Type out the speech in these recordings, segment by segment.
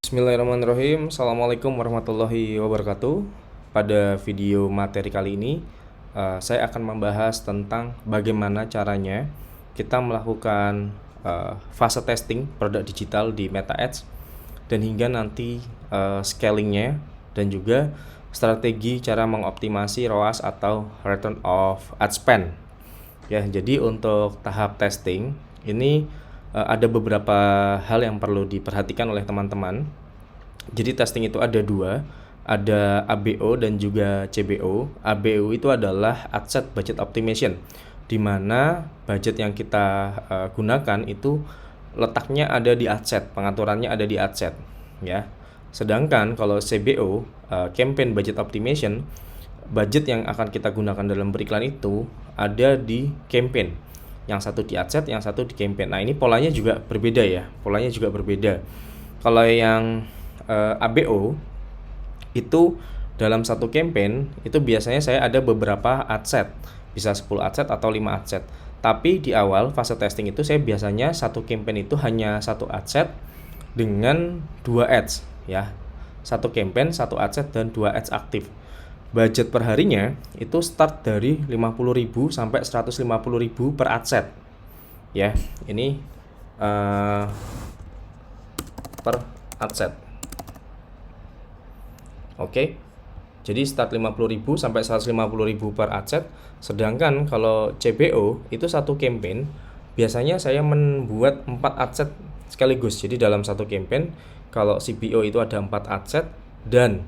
Bismillahirrahmanirrahim. Assalamualaikum warahmatullahi wabarakatuh. Pada video materi kali ini, saya akan membahas tentang bagaimana caranya kita melakukan fase testing produk digital di Meta Ads dan hingga nanti scalingnya dan juga strategi cara mengoptimasi ROAS atau Return of Ad Spend. Ya, jadi untuk tahap testing ini ada beberapa hal yang perlu diperhatikan oleh teman-teman. Jadi testing itu ada dua, ada ABO dan juga CBO. ABO itu adalah Ad Set Budget Optimization, di mana budget yang kita gunakan itu letaknya ada di ad set, pengaturannya ada di ad set, ya. Sedangkan kalau CBO, Campaign Budget Optimization, budget yang akan kita gunakan dalam beriklan itu ada di campaign. Yang satu di ad set, yang satu di campaign. Nah, ini polanya juga berbeda ya. Polanya juga berbeda. Kalau yang ABO itu dalam satu campaign itu biasanya saya ada beberapa ad set. Bisa 10 ad set atau 5 ad set. Tapi di awal fase testing itu saya biasanya satu campaign itu hanya satu ad set dengan 2 ads ya. Satu campaign, satu ad set dan 2 ads aktif. Budget per harinya itu start dari 50.000 sampai 150.000 per ad set. Ya, ini per ad set. Oke. Jadi start 50.000 sampai 150.000 per ad set. Sedangkan kalau CBO itu satu campaign biasanya saya membuat 4 ad set sekaligus. Jadi dalam satu campaign kalau CBO itu ada 4 ad set dan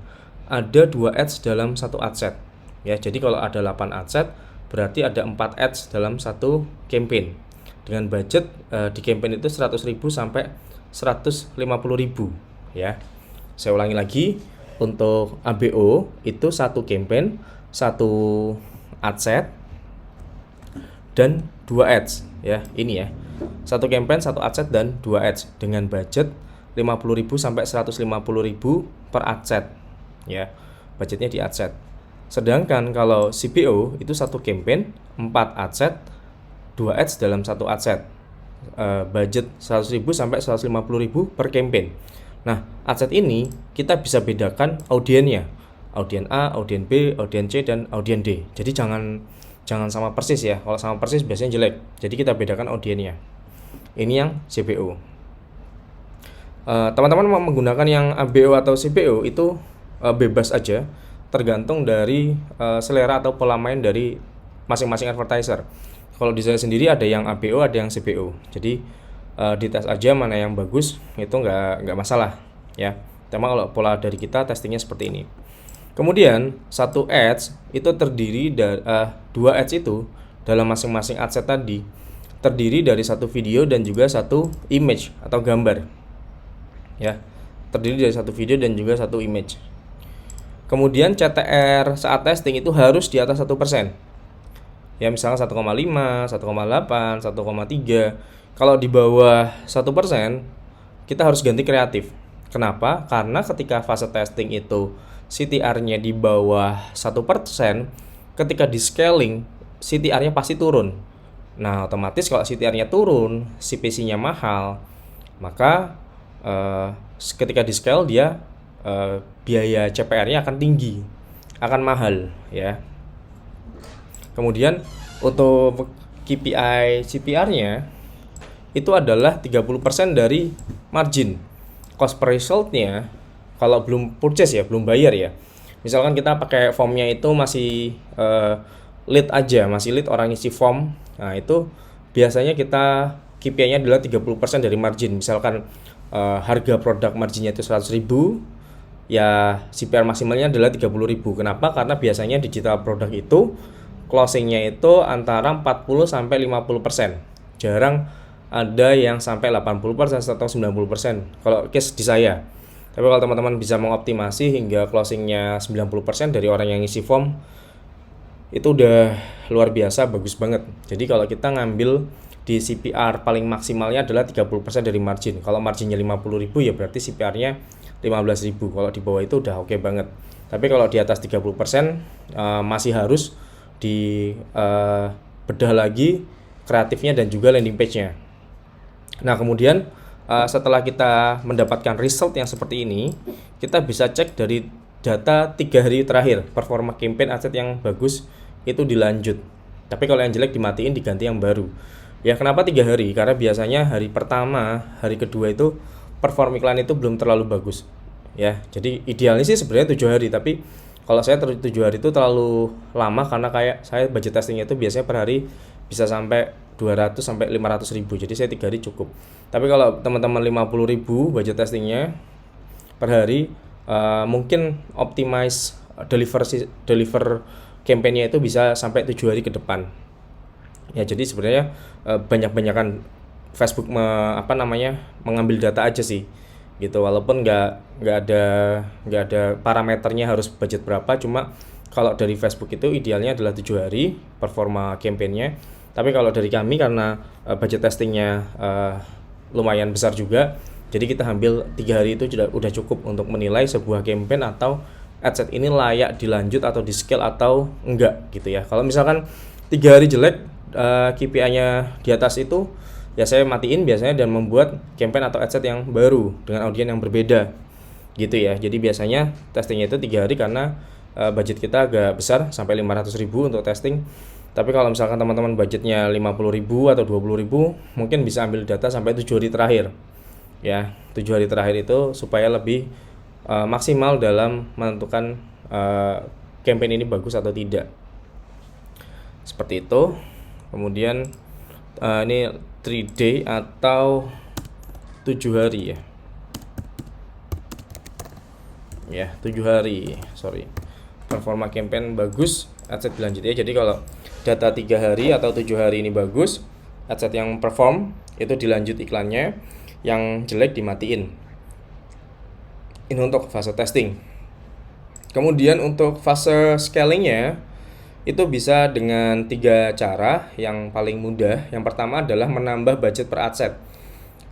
ada 2 ads dalam satu ad set. Ya, jadi kalau ada 8 ad set berarti ada 4 ads dalam satu campaign. Dengan budget di campaign itu 100.000 sampai 150.000 ya. Saya ulangi lagi, untuk ABO itu satu campaign, satu ad set dan 2 ads ya. Ini ya. Satu campaign, satu ad set dan 2 ads dengan budget 50.000 sampai 150.000 per ad set. Ya, budgetnya di ad set. Sedangkan kalau CBO itu satu campaign, 4 ad set, 2 ads dalam satu ad set. Budget 100.000 sampai 150.000 per campaign. Nah, ad set ini kita bisa bedakan audiennya. Audien A, audien B, audien C dan audien D. Jadi jangan sama persis ya. Kalau sama persis biasanya jelek. Jadi kita bedakan audiennya. Ini yang CBO. Teman-teman mau menggunakan yang ABO atau CBO itu bebas aja, tergantung dari selera atau pola main dari masing-masing advertiser. Kalau di saya sendiri ada yang ABO, ada yang CBO. Jadi dites aja mana yang bagus, itu nggak masalah ya. Cuma kalau pola dari kita testingnya seperti ini. Kemudian satu ads itu terdiri dari 2 ads itu dalam masing-masing ad set tadi terdiri dari satu video dan juga satu image atau gambar ya. Terdiri dari satu video dan juga satu image. Kemudian CTR saat testing itu harus di atas 1%. Ya, misalnya 1,5, 1,8, 1,3. Kalau di bawah 1%, kita harus ganti kreatif. Kenapa? Karena ketika fase testing itu CTR-nya di bawah 1%, ketika di scaling, CTR-nya pasti turun. Nah, otomatis kalau CTR-nya turun, CPC-nya mahal, maka ketika di scale dia biaya CPR-nya akan tinggi, akan mahal ya. Kemudian untuk KPI CPR-nya itu adalah 30% dari margin. Cost per result-nya kalau belum purchase ya, belum bayar ya. Misalkan kita pakai formnya itu masih lead aja, masih lead orang isi form. Nah, itu biasanya kita KPI-nya adalah 30% dari margin. Misalkan harga produk marginnya itu 100.000, ya CPR maksimalnya adalah 30.000. Kenapa? Karena biasanya digital produk itu closingnya itu antara 40 sampai 50%. Jarang ada yang sampai 80% atau 90% kalau case di saya. Tapi kalau teman-teman bisa mengoptimasi hingga closingnya 90% dari orang yang isi form, itu udah luar biasa, bagus banget. Jadi kalau kita ngambil di CPR paling maksimalnya adalah 30% dari margin. Kalau marginnya 50.000 ya berarti CPR-nya 15.000. Kalau di bawah itu udah oke banget. Tapi kalau di atas 30% masih harus di bedah lagi kreatifnya dan juga landing page-nya. Nah, kemudian setelah kita mendapatkan result yang seperti ini, kita bisa cek dari data 3 hari terakhir performa campaign aset yang bagus itu dilanjut. Tapi kalau yang jelek dimatiin, diganti yang baru. Ya kenapa 3 hari? Karena biasanya hari pertama, hari kedua itu perform iklan itu belum terlalu bagus. Ya, jadi idealnya sih sebenarnya 7 hari, tapi kalau saya 7 hari itu terlalu lama karena kayak saya budget testingnya itu biasanya per hari bisa sampai 200 sampai 500 ribu. Jadi saya 3 hari cukup. Tapi kalau teman-teman 50 ribu budget testingnya per hari, mungkin optimize deliver campaign-nya itu bisa sampai 7 hari ke depan. Ya jadi sebenarnya banyak-banyakan Facebook mengambil data aja sih gitu, walaupun nggak ada parameternya harus budget berapa, cuma kalau dari Facebook itu idealnya adalah 7 hari performa campaign-nya. Tapi kalau dari kami karena budget testingnya lumayan besar juga, jadi kita ambil 3 hari itu udah cukup untuk menilai sebuah campaign atau adset ini layak dilanjut atau di scale atau enggak gitu ya. Kalau misalkan 3 hari jelek, KPI-nya di atas itu, ya saya matiin biasanya dan membuat campaign atau adset yang baru dengan audiens yang berbeda gitu ya. Jadi biasanya testingnya itu 3 hari karena budget kita agak besar sampai 500 ribu untuk testing. Tapi kalau misalkan teman-teman budgetnya 50 ribu atau 20 ribu, mungkin bisa ambil data sampai 7 hari terakhir ya. 7 hari terakhir itu supaya lebih maksimal dalam menentukan campaign ini bagus atau tidak, seperti itu. Kemudian ini 3 day atau 7 hari ya 7 hari performa campaign bagus, adset dilanjut ya. Jadi kalau data 3 hari atau 7 hari ini bagus, adset yang perform itu dilanjut iklannya, yang jelek dimatiin. Ini untuk fase testing. Kemudian untuk fase scalingnya itu bisa dengan 3 cara yang paling mudah. Yang pertama adalah menambah budget per adset.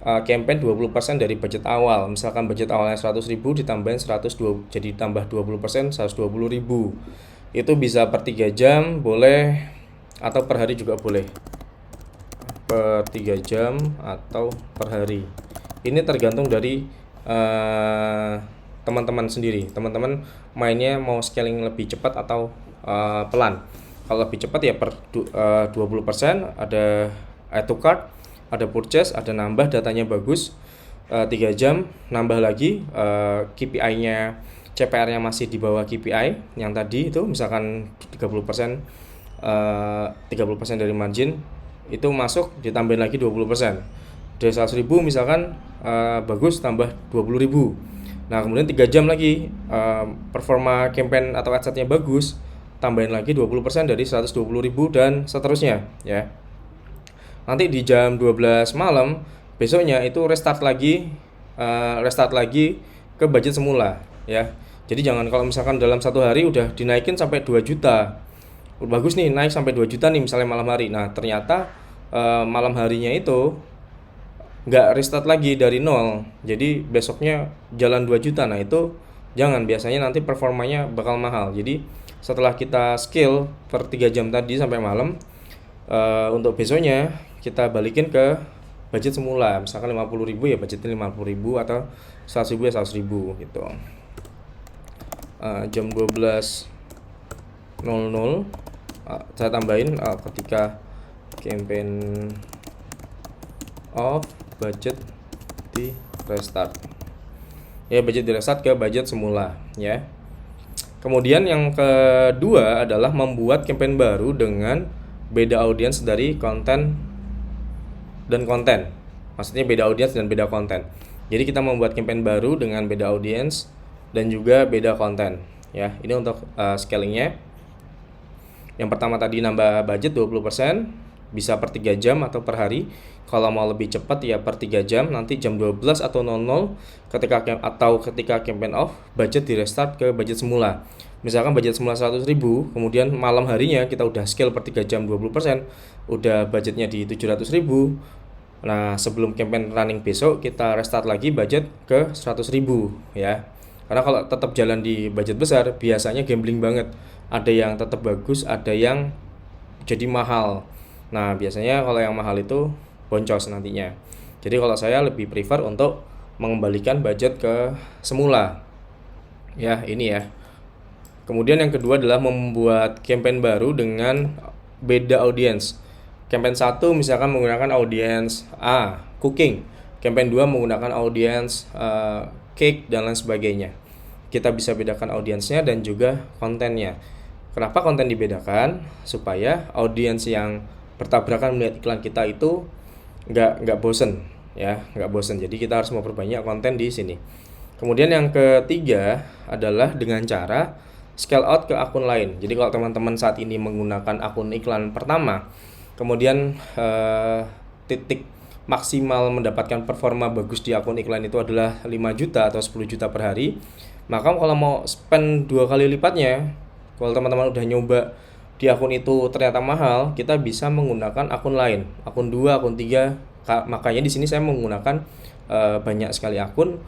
Campaign 20% dari budget awal. Misalkan budget awalnya 100 ribu ditambahin 120, jadi tambah 20% 120 ribu. Itu bisa per 3 jam boleh, atau per hari juga boleh. Per 3 jam atau per hari. Ini tergantung dari teman-teman sendiri. Teman-teman mainnya mau scaling lebih cepat atau pelan. Kalau lebih cepat ya per 20%, ada add to cart, ada purchase, ada nambah, datanya bagus, 3 jam nambah lagi, KPI-nya CPR-nya masih di bawah KPI yang tadi itu, misalkan 30% dari margin itu masuk, ditambahin lagi 20%. Dari 100 ribu misalkan bagus, tambah 20 ribu. Nah kemudian 3 jam lagi, performa campaign atau adsetnya bagus, tambahin lagi 20% dari 120 ribu dan seterusnya ya. Nanti di jam 12 malam besoknya itu restart lagi ke budget semula ya. Jadi jangan kalau misalkan dalam 1 hari udah dinaikin sampai 2 juta, bagus nih naik sampai 2 juta nih misalnya malam hari. Nah ternyata malam harinya itu nggak restart lagi dari nol, jadi besoknya jalan 2 juta. Nah itu jangan, biasanya nanti performanya bakal mahal. Jadi setelah kita scale per 3 jam tadi sampai malam, untuk besoknya kita balikin ke budget semula. Misalkan 50 ribu ya budgetnya 50 ribu, atau 100 ribu ya 100 ribu gitu. Jam 12.00 saya tambahin ketika campaign off, budget di restart ya, budget di restart ke budget semula ya. Kemudian yang kedua adalah membuat campaign baru dengan beda audiens dari konten dan konten. Maksudnya beda audiens dan beda konten. Jadi kita membuat campaign baru dengan beda audiens dan juga beda konten ya. Ini untuk scalingnya. Yang pertama tadi nambah budget 20%, bisa per 3 jam atau per hari. Kalau mau lebih cepat ya per 3 jam, nanti jam 12 atau 00 ketika campaign off, budget di restart ke budget semula. Misalkan budget semula 100 ribu, kemudian malam harinya kita udah scale per 3 jam 20%, udah budgetnya di 700 ribu. Nah sebelum campaign running besok kita restart lagi budget ke 100 ribu ya. Karena kalau tetap jalan di budget besar biasanya gambling banget. Ada yang tetap bagus, ada yang jadi mahal. Nah biasanya kalau yang mahal itu boncos nantinya. Jadi kalau saya lebih prefer untuk mengembalikan budget ke semula. Ya, ini ya. Kemudian yang kedua adalah membuat campaign baru dengan beda audiens. Campaign 1 misalkan menggunakan audiens A, cooking. Campaign 2 menggunakan audiens cake dan lain sebagainya. Kita bisa bedakan audiensnya dan juga kontennya. Kenapa konten dibedakan? Supaya audiens yang bertabrakan melihat iklan kita itu nggak bosen, ya, nggak bosen. Jadi kita harus memperbanyak konten di sini. Kemudian yang ketiga adalah dengan cara scale out ke akun lain. Jadi kalau teman-teman saat ini menggunakan akun iklan pertama, kemudian titik maksimal mendapatkan performa bagus di akun iklan itu adalah 5 juta atau 10 juta per hari, maka kalau mau spend 2 kali lipatnya, kalau teman-teman udah nyoba di akun itu ternyata mahal, kita bisa menggunakan akun lain, akun 2, akun 3. Makanya di sini saya menggunakan banyak sekali akun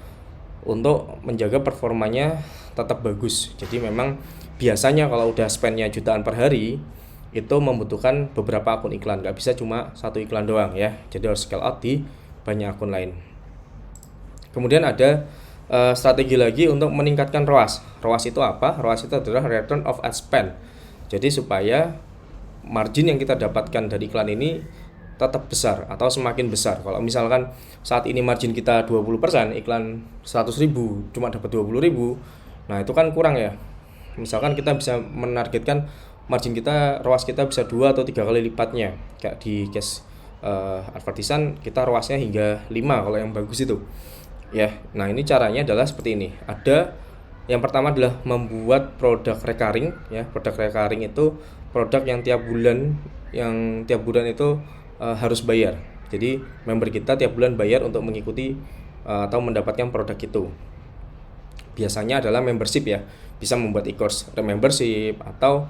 untuk menjaga performanya tetap bagus. Jadi memang biasanya kalau udah spendnya jutaan per hari itu membutuhkan beberapa akun iklan, nggak bisa cuma satu iklan doang ya. Jadi harus scale out di banyak akun lain. Kemudian ada strategi lagi untuk meningkatkan ROAS. ROAS itu apa? ROAS itu adalah return of ad spend. Jadi supaya margin yang kita dapatkan dari iklan ini tetap besar atau semakin besar. Kalau misalkan saat ini margin kita 20%, iklan 100.000 cuma dapat 20.000, nah itu kan kurang ya. Misalkan kita bisa menargetkan margin kita, ROAS kita bisa 2 atau 3 kali lipatnya. Kayak di case advertisan kita ROASnya hingga 5 kalau yang bagus itu. Ya, nah ini caranya adalah seperti ini. Ada yang pertama adalah membuat produk recurring ya. Produk recurring itu produk yang tiap bulan itu harus bayar. Jadi member kita tiap bulan bayar untuk mengikuti atau mendapatkan produk itu. Biasanya adalah membership ya. Bisa membuat e-course membership atau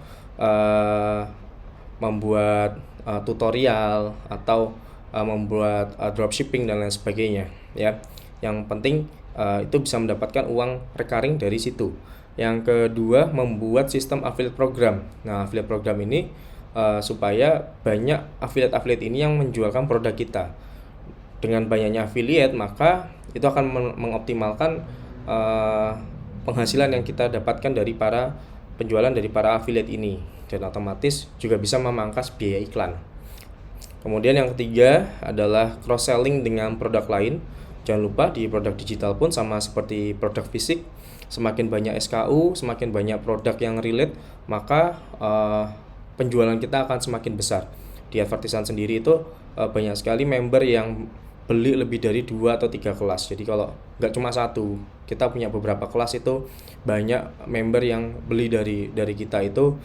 membuat tutorial atau membuat dropshipping dan lain sebagainya ya. Yang penting itu bisa mendapatkan uang recurring dari situ. Yang kedua, membuat sistem affiliate program. Nah, affiliate program ini supaya banyak affiliate ini yang menjualkan produk kita. Dengan banyaknya affiliate, maka itu akan mengoptimalkan penghasilan yang kita dapatkan dari para penjualan dari para affiliate ini, dan otomatis juga bisa memangkas biaya iklan. Kemudian yang ketiga adalah cross selling dengan produk lain. Jangan lupa di produk digital pun sama seperti produk fisik, semakin banyak SKU, semakin banyak produk yang relate, maka penjualan kita akan semakin besar. Di advertisan sendiri itu banyak sekali member yang beli lebih dari 2 atau 3 kelas. Jadi kalau nggak cuma satu, kita punya beberapa kelas itu banyak member yang beli dari kita itu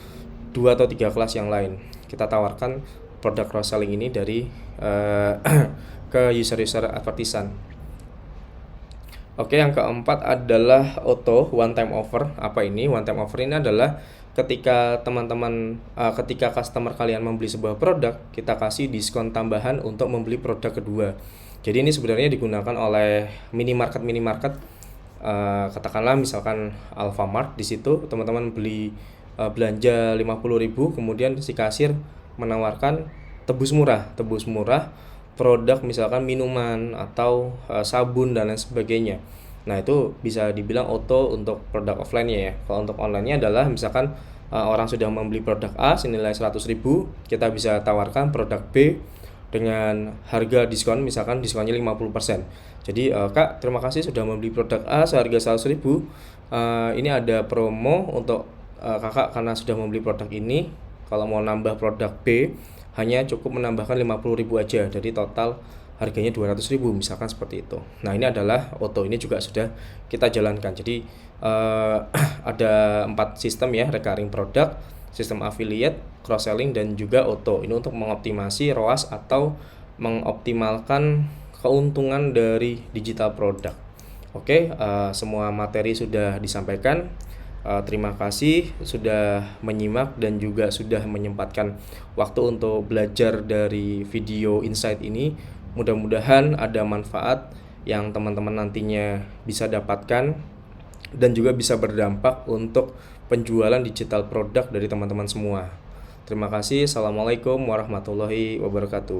2 atau 3 kelas yang lain. Kita tawarkan produk cross selling ini dari ke user-user advertisan. Oke, yang keempat adalah auto one time offer. Apa ini? One time offer ini adalah ketika ketika customer kalian membeli sebuah produk, kita kasih diskon tambahan untuk membeli produk kedua. Jadi ini sebenarnya digunakan oleh minimarket, katakanlah misalkan Alfamart. Di situ teman-teman beli belanja 50.000, kemudian si kasir menawarkan tebus murah produk misalkan minuman atau sabun dan lain sebagainya. Nah, itu bisa dibilang auto untuk produk offline-nya ya. Kalau untuk online-nya adalah misalkan orang sudah membeli produk A senilai 100.000, kita bisa tawarkan produk B dengan harga diskon, misalkan diskonnya 50%. Jadi Kak, terima kasih sudah membeli produk A seharga 100.000. Ini ada promo untuk Kakak karena sudah membeli produk ini. Kalau mau nambah produk B hanya cukup menambahkan 50.000 aja. Jadi total harganya 200.000 misalkan seperti itu. Nah, ini adalah auto, ini juga sudah kita jalankan. Jadi ada 4 sistem ya: recurring product, sistem affiliate, cross selling, dan juga auto. Ini untuk mengoptimasi ROAS atau mengoptimalkan keuntungan dari digital product. Oke, semua materi sudah disampaikan. Terima kasih sudah menyimak dan juga sudah menyempatkan waktu untuk belajar dari video insight ini. Mudah-mudahan ada manfaat yang teman-teman nantinya bisa dapatkan dan juga bisa berdampak untuk penjualan digital produk dari teman-teman semua. Terima kasih. Assalamualaikum warahmatullahi wabarakatuh.